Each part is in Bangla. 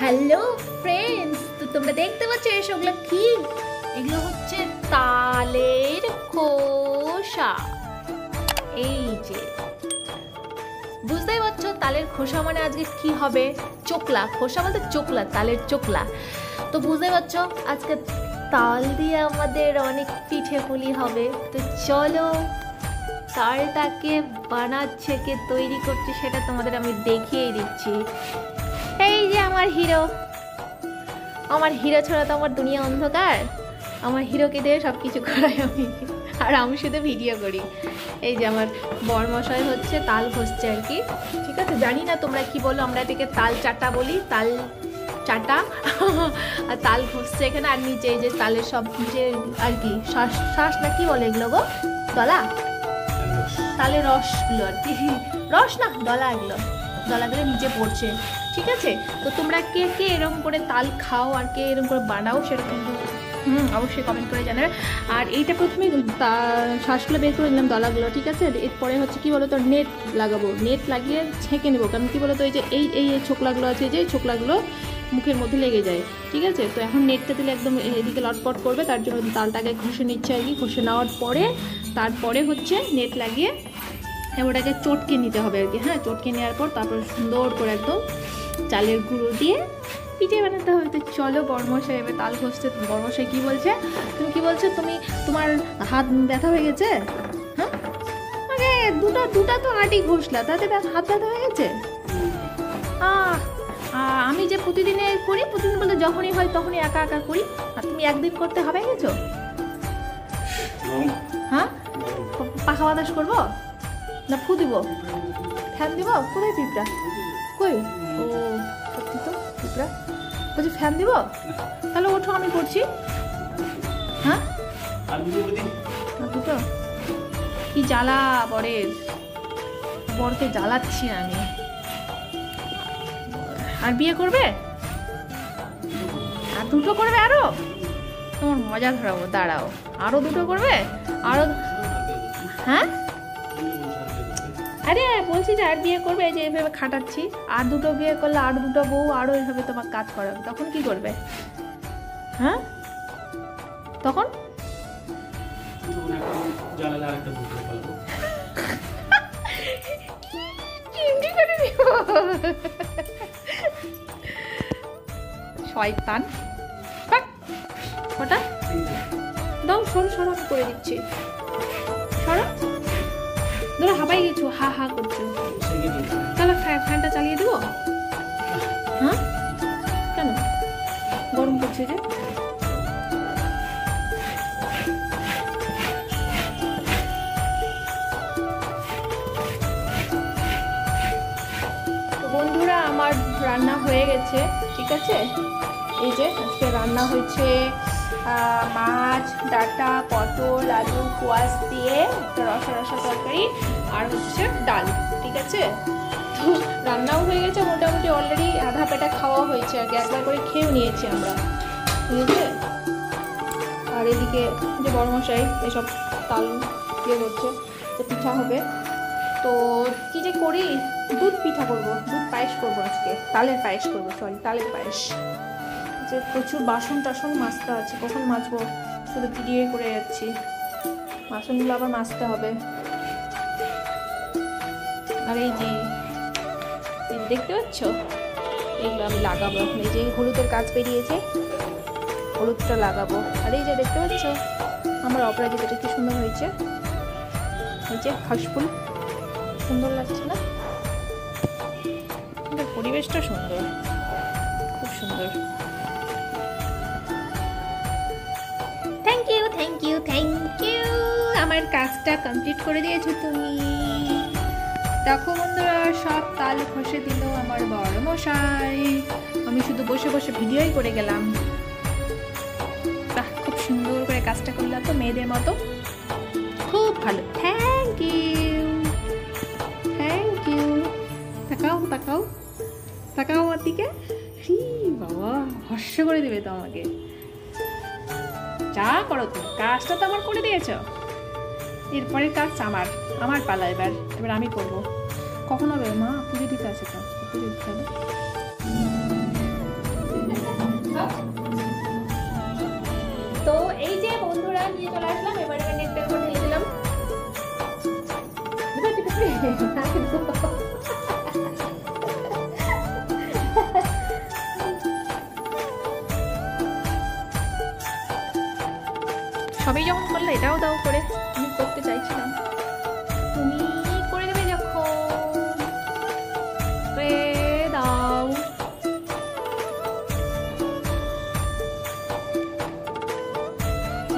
হ্যালো ফ্রেন্ডস, তো তোমরা দেখতে পাচ্ছ এসবগুলো কি? এগুলো হচ্ছে তালের খোসা। এই যে বুঝতেই পারছো, তালের খোসা মানে আজকে কি হবে? চোকলা। খোসা বলতে চোকলা, তালের চোকলা। তো বুঝতেই পারছো আজকে তাল দিয়ে আমাদের অনেক পিঠে পুলি হবে। তো চলো তালটাকে বানাচ্ছে, কে তৈরি করছে সেটা তোমাদের আমি দেখিয়ে দিচ্ছি। এই যে আমার হিরো, আমার হিরো ছাড়া তো আমার দুনিয়া অন্ধকার। আমার হিরোকে দিয়ে সব কিছু করাই আমি, আর আমি শুধু ভিডিও করি। এই যে আমার বরমশাই হচ্ছে তাল ঘষছে আর কি। ঠিক আছে, জানি না তোমরা কি বলো, আমরা এটাকে তাল চাটা বলি, তাল চাটা। আর তাল ঘষছে এখানে, আর নিচে এই যে তালের সব যে আর কি শ্বাস শ্বাস না কি বলে এগুলো গো, দলা, তালের রসগুলো আর কি, রস না দলা, এগুলো দলাগুলো নিচে পড়ছে। ঠিক আছে, তো তোমরা কে কে এরকম করে তাল খাও আর কে এরকম করে বানাও সেটা কিন্তু অবশ্যই কমেন্ট করে জানাবে। আর এইটা প্রথমে শ্বাসগুলো বের করে নিলাম, দলাগুলো। ঠিক আছে, এরপরে হচ্ছে কি বলো তো, নেট লাগাবো, নেট লাগিয়ে ছেঁকে নেবো। কারণ কি বলো তো, এই যে এই ছোকলাগুলো আছে, যে ছোকলাগুলো মুখের মধ্যে লেগে যায়। ঠিক আছে, তো এখন নেটটা দিলে একদম এদিকে লটপট করবে, তার জন্য তালটাকে ঘষে নিচ্ছে আর কি। ঘষে নেওয়ার পরে তারপরে হচ্ছে নেট লাগিয়ে ওটাকে চটকে নিতে হবে আর কি। হ্যাঁ, চটকে নেওয়ার পর তারপর সুন্দর করে একদম চালের গুঁড়ো দিয়ে পিঠে বানাতে হবে। তো চলো, বরমশাই এবার তাল ঘষতে। বরমশাই কি বলছে, তুমি কি বলছো, তোমার হাত ব্যথা হয়ে গেছে? হ্যাঁ, আরে দুটা তো আটি ঘষলা, তাতে হাত ব্যথা হয়ে গেছে? আমি যে প্রতিদিনে করি, প্রতিদিন বলতে যখনই হয় তখনই একা একা করি, আর তুমি একদিন করতে হবে গেছো? হ্যাঁ, পাখা বাতাস করবো না ফু দিব, ফ্যান দিব? কোথায় পিঁপড়া? কই? ও সত্যি তো পিঁপড়া। বলছি ফ্যান দিব? তাহলে ওঠো, আমি করছি। হ্যাঁ, দুটো কি জ্বালা বরের, বরকে জ্বালাচ্ছি আমি। আর বিয়ে করবে? আর দুটো করবে? আরো তোমার মজা ধরাবো, দাঁড়াও। আরো দুটো করবে? আরো? হ্যাঁ, আরে বলছি যে আর বিয়ে করবে, যে এইভাবে খাটাচ্ছি। আর দুটো বিয়ে করলে আর দুটো বউ আরো এইভাবে তোমার কাজ করাবে, তখন কি করবে? হ্যাঁ, তখন শয়তান। ওটা দাও, সরো সরো, আমি করে দিচ্ছি। সরো, ধরো হাঁপাই গেছো, হা হা করছো। তাহলে ফ্যানটা চালিয়ে দেবো? হ্যাঁ, কেন গরম করছে যে? তো বন্ধুরা, আমার রান্না হয়ে গেছে। ঠিক আছে, এই যে আজকে রান্না হয়েছে মাছ, ডাঁটা, পটল, আলু, কোয়াশ দিয়ে একটা রসা রসা তরকারি, আর হচ্ছে ডাল। ঠিক আছে, তো রান্নাও হয়ে গেছে মোটামুটি, অলরেডি আধা পেটা খাওয়া হয়েছে আর কি, একবার করে খেয়েও নিয়েছি আমরা। ঠিক আছে, আর এদিকে যে বড়মশাই এসব তাল ইয়ে করছে, তো পিঠা হবে। তো কি যে করি, দুধ পিঠা করবো, দুধ পায়েস করবো আজকে, তালের পায়েস করবো, সরি তালের পায়েস। যে প্রচুর বাসন টাসন মাজতে আছে, কখন মাজবো, শুধু ভিডিও করে যাচ্ছি। বাসনগুলো আবার মাজতে হবে। আর এই যে দেখতে পাচ্ছ, এগুলো আমি লাগাবো এখন। এই যে হলুদের কাজ বেরিয়েছে, হলুদটা লাগাবো। আর এই যে দেখতে পাচ্ছ আমার অপরাজিতাটা কি সুন্দর হয়েছে, এই যে হাঁসফুল, সুন্দর লাগছে না? পরিবেশটা সুন্দর, খুব সুন্দর। Thank you thank you thank you, আমার কাজটা কমপ্লিট করে দিয়েছো তুমি। দেখো বন্ধুরা, সব তাল ঘষে দিল আমার বড় মশাই, আমি শুধু বসে বসে ভিডিওই করে গেলাম। খুব সুন্দর করে কাজটা করলাম তো, মেয়েদের মতো, খুব ভালো। Thank you thank you. তাকাও তাকাও তাকাও আমার দিকে, বাবা হর্ষ করে দিবে তো আমাকে। যা করো তুমি, কাজটা তো আমার করে দিয়েছ, এরপরের কাজ আমার পালা। এবার আমি করবো। কখন হবে মা? পুজো দিতে আছে তো, পুজো দিতে হবে। সবই যখন করলে এটাও দাও করে, আমি করতে চাইছিলাম, তুমি করে দেবে যখন দাও।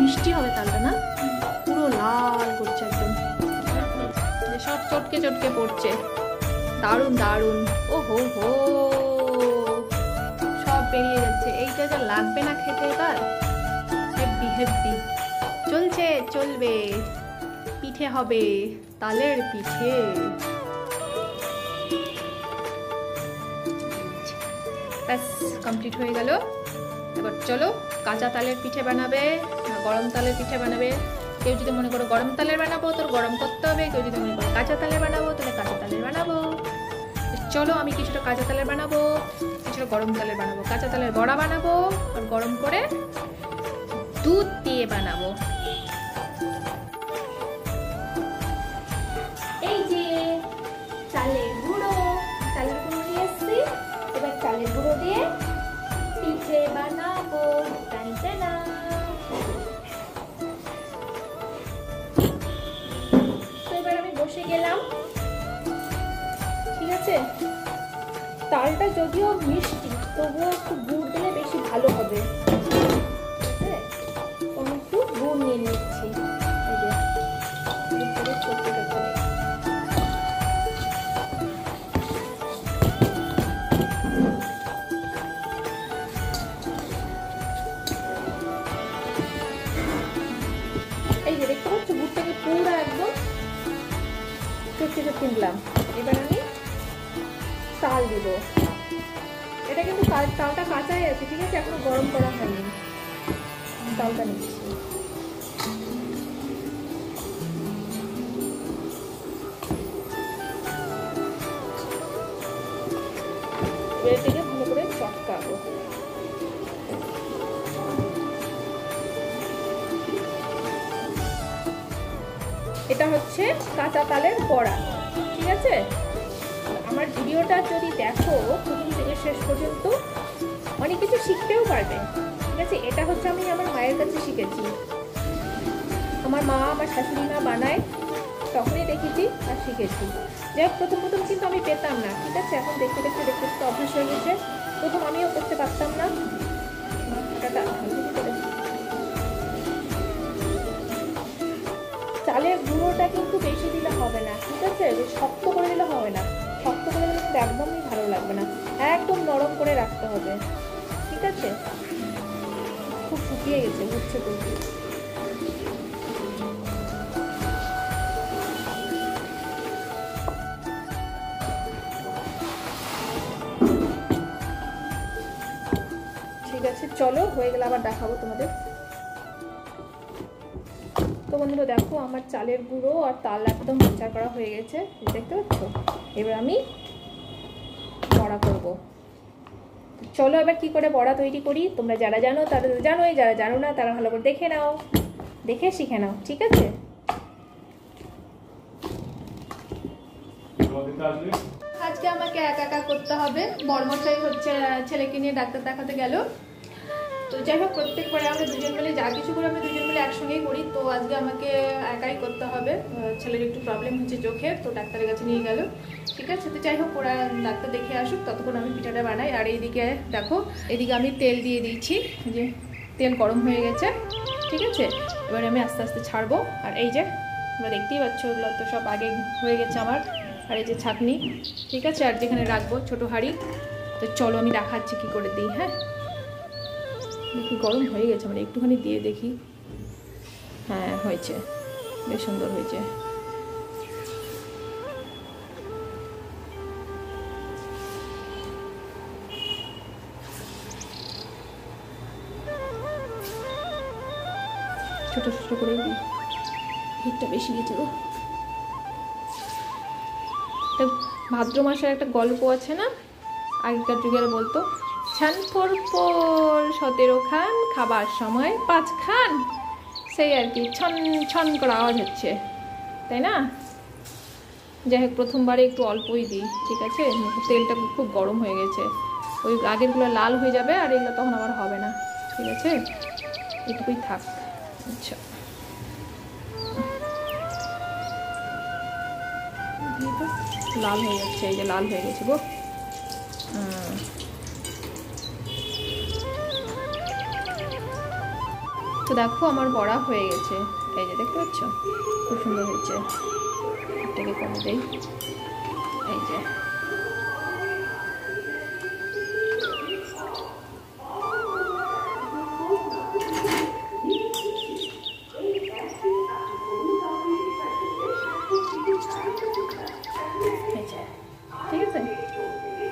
মিষ্টি হবে তালটা না, পুরো লাল করছে একদম, সব চটকে চটকে পড়ছে, দারুণ দারুণ। ও হো হো, সব বেরিয়ে যাচ্ছে। এইটা যা লাগবে না খেতে এবার, হেভি হেভি। চলছে, চলবে, পিঠে হবে, তালের পিঠে। ব্যাস কমপ্লিট হয়ে গেল। এবার চলো কাঁচা তালের পিঠে বানাবে না গরম তালের পিঠে বানাবে। কেউ যদি মনে করো গরম তালের বানাবো তোর গরম করতে হবে, কেউ যদি মনে করো কাঁচা তালের বানাবো তাহলে কাঁচা তালের বানাবো। চলো আমি কিছুটা কাঁচা তালের বানাবো, কিছুটা গরম তালের বানাবো। কাঁচা তালের বড়া বানাবো আর গরম করে দুধ দিয়ে বানাবো। এই যে চালের গুঁড়ো নিয়ে এসছি, এবার চালের গুঁড়ো দিয়ে পিঠে বানাবো। টানটানা। তো এবার আমি বসে গেলাম, ঠিক আছে। তালটা যদিও মিষ্টি তবুও একটু গুড় দিলে বেশি ভালো হবে, আমি একটু গুড় নিয়ে নিচ্ছি। এই যে দেখতে পাচ্ছ গুড়টাকে পুরো একদম চটকে চটকে দিলাম। এবার আমি তাল দিব। এটা কিন্তু তালটা কাঁচাই আছে, ঠিক আছে, এখনো গরম করা হয়নি। তালটা নিচ্ছি। এটাকে ভালো করে চটকাবো। এটা হচ্ছে কাঁচা তালের বড়া, ঠিক আছে। আমার ভিডিওটা যদি দেখো প্রথম থেকে শেষ পর্যন্ত অনেক কিছু শিখতেও পারবে, ঠিক আছে। এটা হচ্ছে আমি আমার মায়ের কাছে শিখেছি। আমার মা, আমার শাশুড়ি মা বানায়, তখনই দেখেছি আর শিখেছি। যাই হোক, প্রথম কিন্তু আমি পেতাম না, ঠিক আছে। এখন দেখতে দেখতে অভ্যাস হয়ে গেছে। প্রথম আমিও করতে পারতাম না। চালের গুঁড়োটা কিন্তু বেশি দিলে হবে না, ঠিক আছে। শক্ত করে দিলে হবে না, শক্ত করে দিলে কিন্তু একদমই ভালো লাগবে না। একদম নরম করে রাখতে হবে, ঠিক আছে। খুব শুকিয়ে গেছে, বুঝছে তো। ঠিক আছে, চলো হয়ে গেলে আবার দেখাবো তোমাদের। তো বন্ধুরা দেখো, আমার চালের গুঁড়ো আর তাল একদম মোচা করা হয়ে গেছে, দেখতে পাচ্ছ। এবার আমি বড়া করব। চলো এবার কি করে বড়া তৈরি করি, তোমরা যারা জানো তারা জানোই, যারা জানো না তারা ভালো করে দেখে নাও, দেখে শিখে নাও, ঠিক আছে। আজকে আমাকে একা একা করতে হবে। বড়মশাই হচ্ছে ছেলেকে নিয়ে ডাক্তার দেখাতে গেল। তো যাই হোক, প্রত্যেকবারে আমরা দুজন মিলে যা কিছু করে আমরা দুজন মিলে একসঙ্গেই করি। তো আজকে আমাকে একাই করতে হবে। ছেলের একটু প্রবলেম হচ্ছে চোখে, তো ডাক্তারের কাছে নিয়ে গেল, ঠিক আছে। তো যাই হোক, ওরা ডাক্তার দেখে আসুক, ততক্ষণ আমি পিঠাটা বানাই। আর এইদিকে দেখো, এদিকে আমি তেল দিয়ে দিয়েছি, যে তেল গরম হয়ে গেছে, ঠিক আছে। এবার আমি আস্তে আস্তে ছাড়বো। আর এই যে তোমরা দেখতেই পাচ্ছ, ওগুলো তো সব আগে হয়ে গেছে আমার। আর এই যে ছাঁকনি, ঠিক আছে। আর যেখানে রাখবো ছোটো হাঁড়ি, তো চলো আমি দেখাচ্ছি কী করে দিই। হ্যাঁ, দেখি গরম হয়ে গেছে, মানে একটুখানি দিয়ে দেখি। হ্যাঁ, হয়েছে, বেশ সুন্দর হয়েছে। ছোট ছোট করে দিই, হিটটা বেশি গেছে গো। ভাদ্র মাসের একটা গল্প আছে না, আগেকার যুগের বলতো, ছান ফোর 17 খান, খাবার সময় 5 খান। সেই আর কি, ছন ছন করে আওয়াজ হচ্ছে, তাই না। যাই হোক, প্রথমবারে একটু অল্পই দিই, ঠিক আছে। তেলটা খুব গরম হয়ে গেছে, ওই আগেরগুলো লাল হয়ে যাবে আর এগুলো তখন আবার হবে না, ঠিক আছে। এটুকুই থাক। আচ্ছা। লাল হয়ে যাচ্ছে, এই যে লাল হয়ে গেছে গো। তো দেখো আমার বড়া হয়ে গেছে, এই যে দেখতে পাচ্ছ খুব সুন্দর হয়েছে। এটাকে কমে দেই, এই যে ঠিক আছে।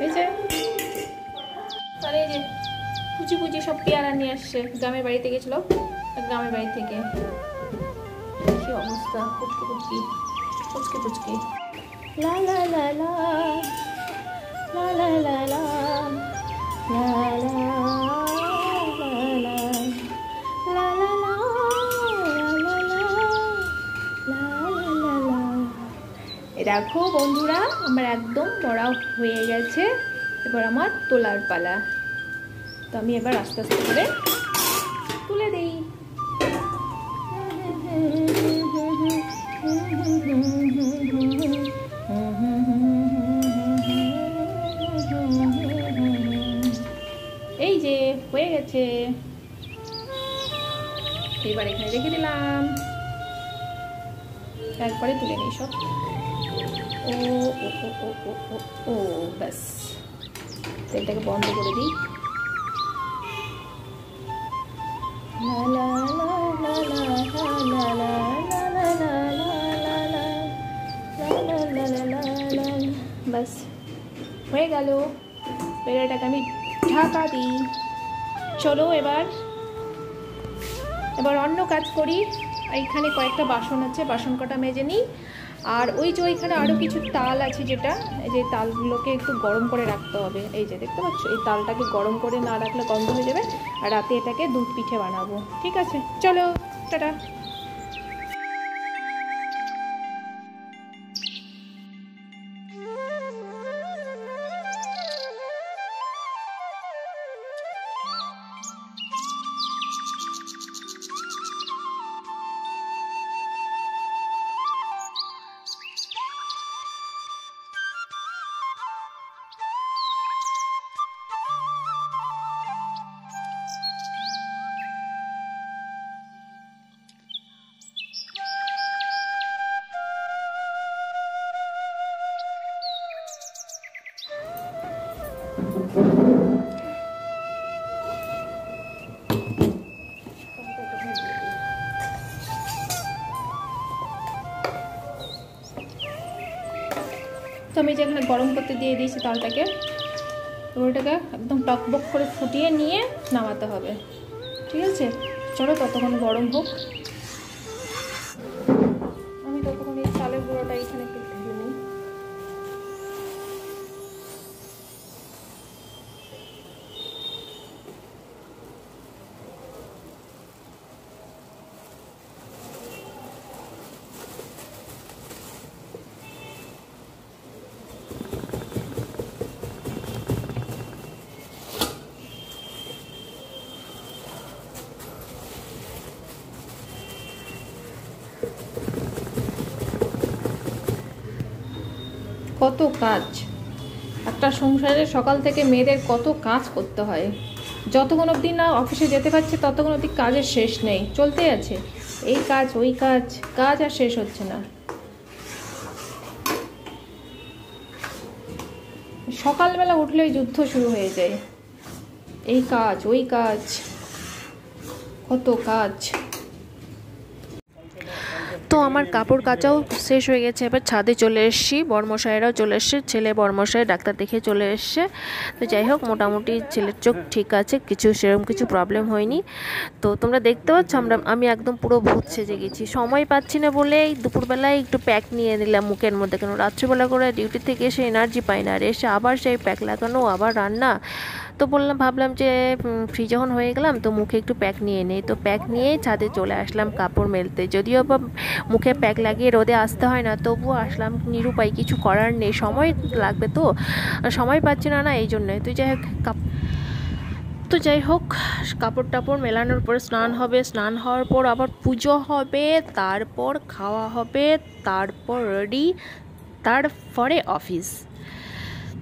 এই যে তাহলে এই যে কুচি কুচি সব পেয়ারা নিয়ে আসছে, গ্রামের বাড়িতে গেছিল, গ্রামের বাড়ি থেকে। কি অবস্থা, পুচকি পুচকি পুচকি পুচকি। লা লা লা লা লা লা লা লা লা দেখো বন্ধুরা, আমার একদম বড়া হয়ে গেছে। এবার আমার তোলার পালা। তো আমি এবার আস্তে আস্তে করে তুলে দিই। এই যে হয়ে গেছে, এবার এখানে রেখে দিলাম, তারপরে তুলে নিই সব। ও ও ও ও ও ও ও ব্যাস, তেলটাকে বন্ধ করে দিই। ব্যাস হয়ে গেল, পেয়ারাটাকে আমি ঢাকা দিই। চলো এবার অন্য কাজ করি। এইখানে কয়েকটা বাসন আছে, বাসন কটা মেজে নিই। আর ওই যে ওইখানে আরও কিছু তাল আছে, যেটা এই যে তালগুলোকে একটু গরম করে রাখতে হবে। এই যে দেখতে পাচ্ছ, এই তালটাকে গরম করে না রাখলে গন্ধ হয়ে যাবে। আর রাতে এটাকে দুধ পিঠে বানাবো। ঠিক আছে, চলো টাটা। তো আমি যেখানে গরম করতে দিয়ে দিয়েছি তালটাকে, ওটাকে একদম টকবক করে ফুটিয়ে নিয়ে নামাতে হবে। ঠিক আছে, চলো ততক্ষণ গরম হোক। আমি ততক্ষণ এই চালের গুঁড়োটা এখানে একটু ঢেলে নিই। কত কাজ একটা সংসারে, সকাল থেকে মেয়েদের কত কাজ করতে হয়। যতক্ষণ অবধি না অফিসে যেতে পারছে ততক্ষণ অবধি কাজের শেষ নেই, চলতেই আছে। এই কাজ ওই কাজ, কাজ আর শেষ হচ্ছে না। সকালবেলা উঠলেই যুদ্ধ শুরু হয়ে যায়, এই কাজ ওই কাজ, কত কাজ। তো আমার কাপড় কাচাও শেষ হয়ে গেছে, এবার ছাদে চলে এসেছি। বড়মশাইরাও চলে এসছে, ছেলে বড়মশাই ডাক্তার দেখে চলে এসছে। তো যাই হোক, মোটামুটি ছেলের চোখ ঠিক আছে, সেরকম কিছু প্রবলেম হয়নি। তো তোমরা দেখতে পাচ্ছ আমি একদম পুরো ভূত সেজে গেছি। সময় পাচ্ছি না বলেই দুপুরবেলায় একটু প্যাক নিয়ে নিলাম মুখের মধ্যে, কেন রাত্রিবেলা করে ডিউটি থেকে এসে এনার্জি পাই না, আর এসে আবার সেই প্যাক লাগানো, আবার রান্না। তো ভাবলাম যে ফ্রি যখন হয়ে গেলাম তো মুখে একটু প্যাক নিয়ে নেই। তো প্যাক নিয়েই ছাদে চলে আসলাম কাপড় মেলতে। যদিও বা মুখে প্যাক লাগিয়ে রোদে আসতে হয় না, তবুও আসলাম, নিরুপায়, কিছু করার নেই, সময় লাগবে, তো সময় পাচ্ছি না এই জন্যই। তো যাই হোক কাপড় টাপড় মেলানোর পরে স্নান হবে, স্নান হওয়ার পর আবার পুজো হবে, তারপর খাওয়া হবে, তারপর রেডি তারপরে অফিস।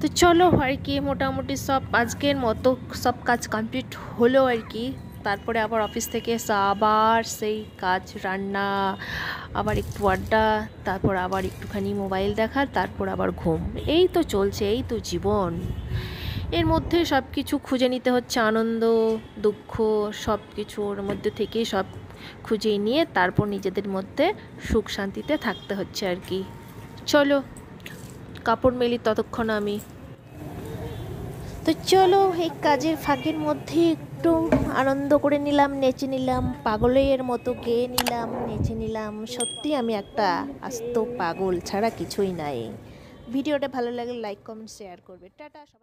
তো চলো আর কি, মোটামুটি সব আজকের মতো সব কাজ কমপ্লিট হলো আর কি। তারপরে আবার অফিস থেকে এসে আবার সেই কাজ, রান্না, আবার একটু আড্ডা, তারপর আবার একটুখানি মোবাইল দেখা, তারপর আবার ঘুম। এই তো চলছে, এই তো জীবন। এর মধ্যে সব কিছু খুঁজে নিতে হচ্ছে, আনন্দ দুঃখ সব কিছুর মধ্যে থেকেই সব খুঁজে নিয়ে তারপর নিজেদের মধ্যে সুখ শান্তিতে থাকতে হচ্ছে আর কি। চলো কাপড় মেলি ততক্ষণ আমি। তো চলো এই কাজের ফাঁকের মধ্যে একটু আনন্দ করে নিলাম, নেচে নিলাম, পাগলের মতো গেয়ে নিলাম, নেচে নিলাম। সত্যি আমি একটা আস্ত পাগল ছাড়া কিছুই নাই। ভিডিওটা ভালো লাগলে লাইক কমেন্ট শেয়ার করবে। টাটা সবাই।